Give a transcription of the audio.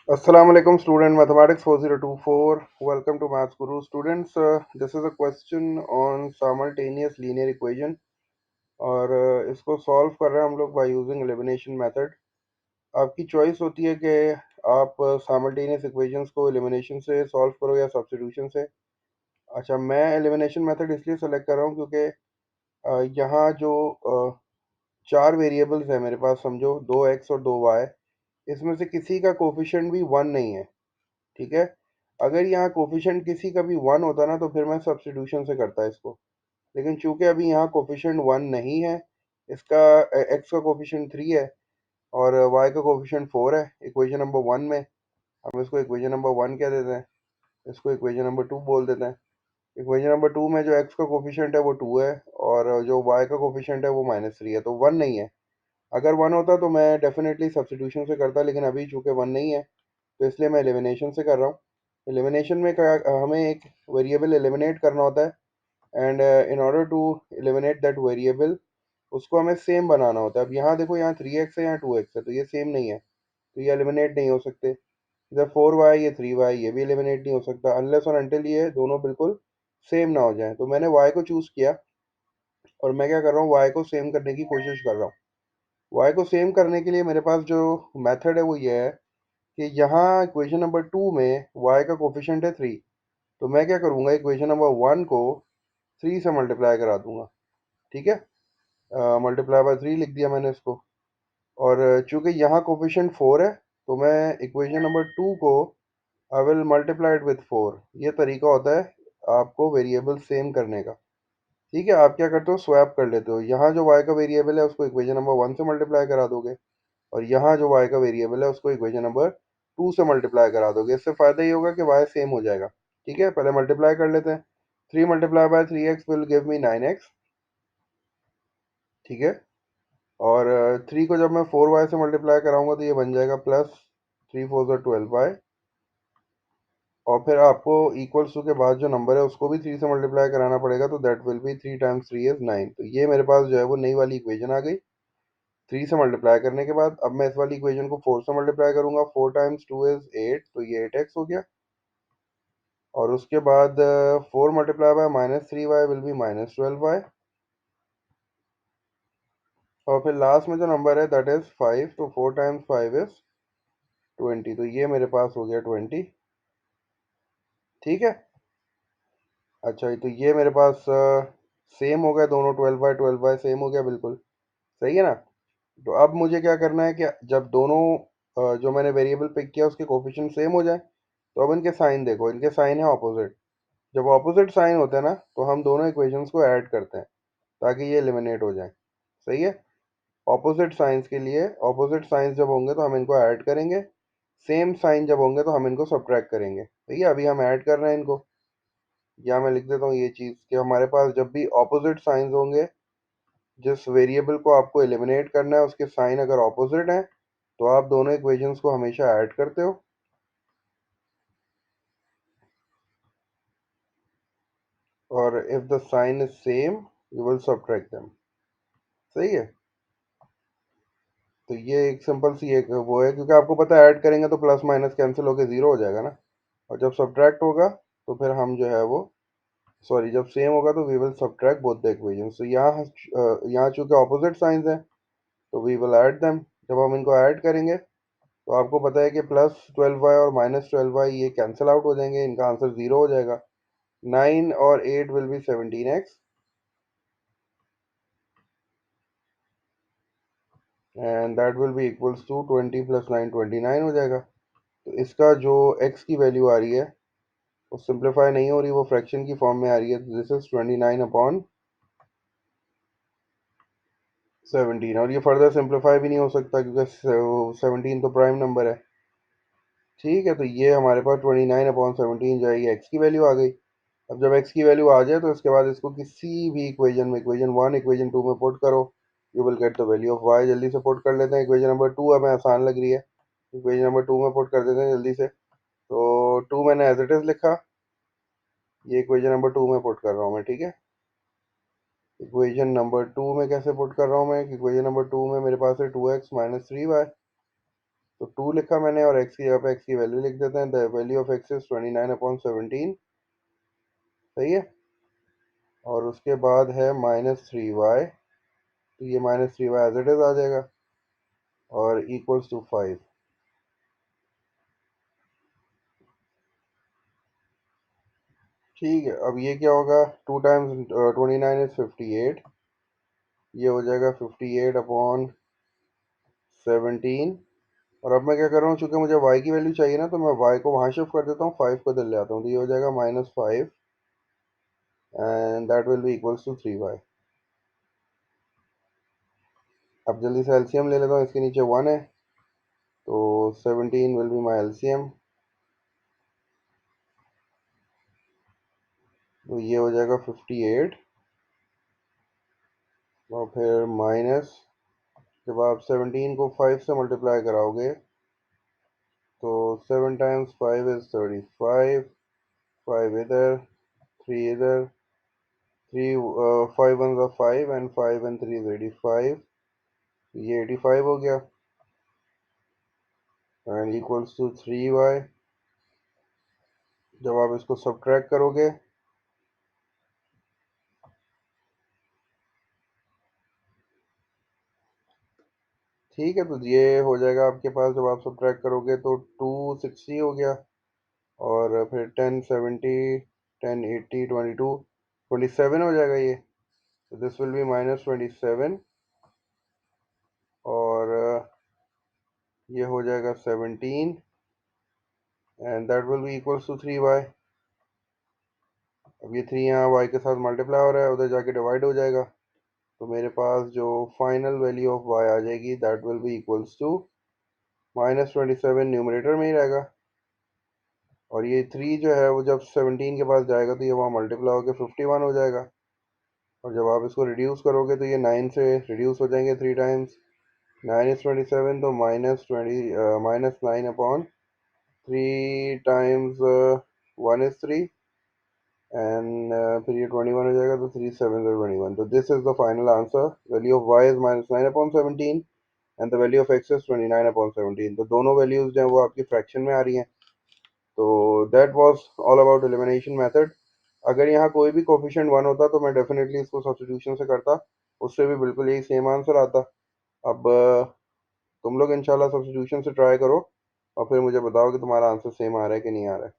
Assalamu alaikum student mathematics 4024. Welcome to Maths Guru students. This is a question on simultaneous linear equation और इसको solve कर रहे हैं हम लोग बाय यूजिंग एलिमिनेशन मेथड। आपकी चॉइस होती है कि आप साइमल्टेनियस इक्वेशंस को एलिमिनेशन से सॉल्व करो या सब्स्टिट्यूशन से। अच्छा, मैं एलिमिनेशन मेथड इसलिए सेलेक्ट कर रहा हूँ क्योंकि यहाँ जो चार वेरिएबल्स है मेरे पास, समझो 2x और 2y, इसमें से किसी का कोफिशिएंट भी वन नहीं है। ठीक है। अगर यहाँ कोफिशिएंट किसी का भी वन होता ना तो फिर मैं सब्स्टिट्यूशन से करता इसको, लेकिन चूंकि अभी यहाँ कोफिशिएंट वन नहीं है, इसका एक्स का कोफिशिएंट थ्री है और वाई का कोफिशिएंट फोर है इक्वेशन नंबर वन में। हम इसको इक्वेशन नंबर वन कह देते हैं, इसको इक्वेशन नंबर टू बोल देते हैं। इक्वेशन नंबर टू में जो एक्स का कोफिशिएंट है वो टू है और जो वाई का कोफिशिएंट है वो माइनस थ्री है, तो वन नहीं है। अगर वन होता तो मैं डेफिनेटली सब्स्टिट्यूशन से करता, लेकिन अभी चूंकि वन नहीं है तो इसलिए मैं एलिमिनेशन से कर रहा हूँ। एलिमिनेशन में क्या, हमें एक वेरिएबल एलिमिनेट करना होता है and in order to eliminate that variable उसको हमें सेम बनाना होता है। अब यहाँ देखो, यहाँ थ्री एक्स है, यहाँ टू एक्स है, तो ये सेम नहीं है, तो ये एलिमिनेट नहीं हो सकते। इधर फोर वाई, ये थ्री वाई, ये भी एलिमिनेट नहीं हो सकता अनलेस और अनटिल ये दोनों बिल्कुल सेम ना हो जाए। तो मैंने वाई को चूज़ किया और मैं क्या कर रहा हूँ, वाई को सेम करने की कोशिश कर रहा हूँ। वाई को सेम करने के लिए मेरे पास जो मेथड है वो ये है कि यहाँ इक्वेशन नंबर टू में y का कोफिशिएंट है थ्री, तो मैं क्या करूँगा, इक्वेशन नंबर वन को थ्री से मल्टीप्लाई करा दूंगा। ठीक है, मल्टीप्लाई बाय थ्री लिख दिया मैंने इसको। और चूंकि यहाँ कोफिशिएंट फोर है तो मैं इक्वेशन नंबर टू को I will multiply it with four. ये तरीका होता है आपको वेरिएबल सेम करने का। ठीक है, आप क्या करते हो, स्वैप कर लेते हो। यहाँ जो y का वेरिएबल है उसको इक्वेशन नंबर वन से मल्टीप्लाई करा दोगे और यहाँ जो y का वेरिएबल है उसको इक्वेशन नंबर टू से मल्टीप्लाई करा दोगे। इससे फायदा ये होगा कि y सेम हो जाएगा। ठीक है, पहले मल्टीप्लाई कर लेते हैं। Three multiply by three x will give me nine x. ठीक है, और थ्री को जब मैं फोर वाई से मल्टीप्लाई कराऊंगा तो ये बन जाएगा प्लस थ्री फोर जो ट्वेल्व वाई। और फिर आपको इक्वल्स टू के बाद जो नंबर है उसको भी थ्री से मल्टीप्लाई कराना पड़ेगा, तो that will B three times three is nine. तो ये मेरे पास जो है वो नई वाली इक्वेशन आ गई थ्री से मल्टीप्लाई करने के बाद। अब मैं इस वाली इक्वेशन को फोर से मल्टीप्लाई करूंगा, four times two is eight, तो ये एट एक्स हो गया। और उसके बाद four multiply by minus three Y will be minus twelve Y. और फिर लास्ट में जो नंबर है दैट इज फाइव, तो four times five is twenty, तो ये मेरे पास हो गया ट्वेंटी। ठीक है। अच्छा, तो ये मेरे पास सेम हो गया, दोनों ट्वेल्व बाय सेम हो गया, बिल्कुल सही है ना। तो अब मुझे क्या करना है कि जब दोनों जो मैंने वेरिएबल पिक किया उसके कोफिशिएंट सेम हो जाए, तो अब इनके साइन देखो, इनके साइन है ऑपोजिट। जब ऑपोजिट साइन होते हैं ना तो हम दोनों इक्वेशंस को ऐड करते हैं ताकि ये एलिमिनेट हो जाए। सही है। ऑपोजिट साइंस के लिए, ऑपोजिट साइंस जब होंगे तो हम इनको ऐड करेंगे, सेम साइन जब होंगे तो हम इनको सब्ट्रैक्ट करेंगे। ठीक है, अभी हम ऐड कर रहे हैं इनको। या मैं लिख देता हूँ ये चीज़ कि हमारे पास जब भी ऑपोजिट साइंस होंगे, जिस वेरिएबल को आपको एलिमिनेट करना है उसके साइन अगर ऑपोजिट हैं तो आप दोनों इक्वेशंस को हमेशा ऐड करते हो। और if the sign is same you will subtract them. सही है। तो ये एक सिंपल सी एक वो है, क्योंकि आपको पता है ऐड करेंगे तो प्लस माइनस कैंसिल होकर जीरो हो जाएगा ना, और जब सब्ट्रैक्ट होगा तो फिर हम जो है वो, सॉरी, जब सेम होगा तो we will subtract both the equations. तो यहाँ चूंकि ऑपोजिट साइंस है तो वी विल ऐड देम। जब हम इनको ऐड करेंगे तो आपको पता है कि प्लस ट्वेल्व वाई और माइनस ट्वेल्व वाई ये कैंसिल आउट हो जाएंगे, इनका आंसर जीरो हो जाएगा। नाइन और eight will be seventeen X and that will be equals to twenty plus nine, twenty nine हो जाएगा। तो इसका जो x की वैल्यू आ रही है वो सिंप्लीफाई नहीं हो रही, वो फ्रैक्शन की फॉर्म में आ रही है। This is twenty nine upon seventeen, और ये फर्दर सिंप्लीफाई भी नहीं हो सकता क्योंकि सेवनटीन तो प्राइम नंबर है। ठीक है, तो ये हमारे पास ट्वेंटी नाइन अपॉन सेवनटीन जाएगी, एक्स की वैल्यू आ गई। अब जब एक्स की वैल्यू आ जाए तो इसके बाद इसको किसी भी इक्वेशन में, इक्वेशन वन इक्वेशन टू में पुट करो, you will get the value of Y. जल्दी से पुट कर लेते हैं, इक्वेशन नंबर टू हमें आसान लग रही है, इक्वेशन नंबर टू में पुट कर देते हैं जल्दी से। तो टू मैंने एज इट इज लिखा, ये इक्वेशन नंबर टू में पुट कर रहा हूँ मैं। ठीक है, इक्वेशन नंबर टू में कैसे पुट कर रहा हूँ मैं, इक्वेशन नंबर टू में मेरे पास है two X minus three Y. तो 2 लिखा मैंने और x की जगह पे x की वैल्यू लिख देते हैं। The value of x is 29/17। सही है। और उसके बाद है -3y, तो ये -3y एज इट इज आ जाएगा और इक्वल्स टू 5। ठीक है, अब ये क्या होगा, 2 टाइम्स 29 इज 58। ये हो जाएगा 58/17। और अब मैं क्या कर रहा हूँ, चूंकि मुझे y की वैल्यू चाहिए ना, तो मैं y को वहां शिफ्ट कर देता हूँ, 5 को इधर ले आता हूँ, तो ये हो जाएगा -5 and that will be equals to 3y। अब जल्दी से एलसीएम ले लेता हूँ, इसके नीचे 1 है, तो 17 विल बी माई एलसीएम। तो ये हो जाएगा 58, और फिर माइनस, जब आप 17 को 5 से मल्टीप्लाई कराओगे तो 7 टाइम्स 5 इज 35, 5 इधर, 3 इधर, 3 5 वन 5 एंड 5 एंड 3 इज 85। ये 85 हो गया एंड इक्वल्स टू 3y। जब आप इसको सब्ट्रैक्ट करोगे ठीक है, तो ये हो जाएगा आपके पास, जब आप सब्ट्रैक्ट करोगे तो 260 हो गया, और फिर 1070, 1080, 22, 27 हो जाएगा ये। तो दिस विल बी -27, और ये हो जाएगा 17 and that will be equals to 3y। अब ये 3 यहाँ y के साथ मल्टीप्लाई हो रहा है, उधर जाके डिवाइड हो जाएगा, तो मेरे पास जो फाइनल वैल्यू ऑफ y आ जाएगी that will be equals to -27, numerator में ही रहेगा। और ये 3 जो है वो जब 17 के पास जाएगा तो ये वहाँ मल्टीप्लाई होकर 51 हो जाएगा। और जब आप इसको रिड्यूस करोगे तो ये 9 से रिड्यूस हो जाएंगे 3 टाइम्स। 9 इज 27, तो -9/3 टाइम्स 1 इज 3, एंड फिर ये 21 हो जाएगा, तो 3 7 21। तो this is the final answer. Value of y is -9/17 and the value of x is 29/17। तो दोनों वैल्यूज जो है वो आपकी फ्रैक्शन में आ रही हैं। तो that was all about elimination method. अगर यहाँ कोई भी कोफिशिएंट 1 होता तो मैं डेफिनेटली इसको सब्स्टिट्यूशन से करता, उससे भी बिल्कुल यही सेम आंसर आता। अब तुम लोग इंशाल्लाह सब्स्टिट्यूशन से ट्राई करो और फिर मुझे बताओ कि तुम्हारा आंसर सेम आ रहा है कि नहीं आ रहा है।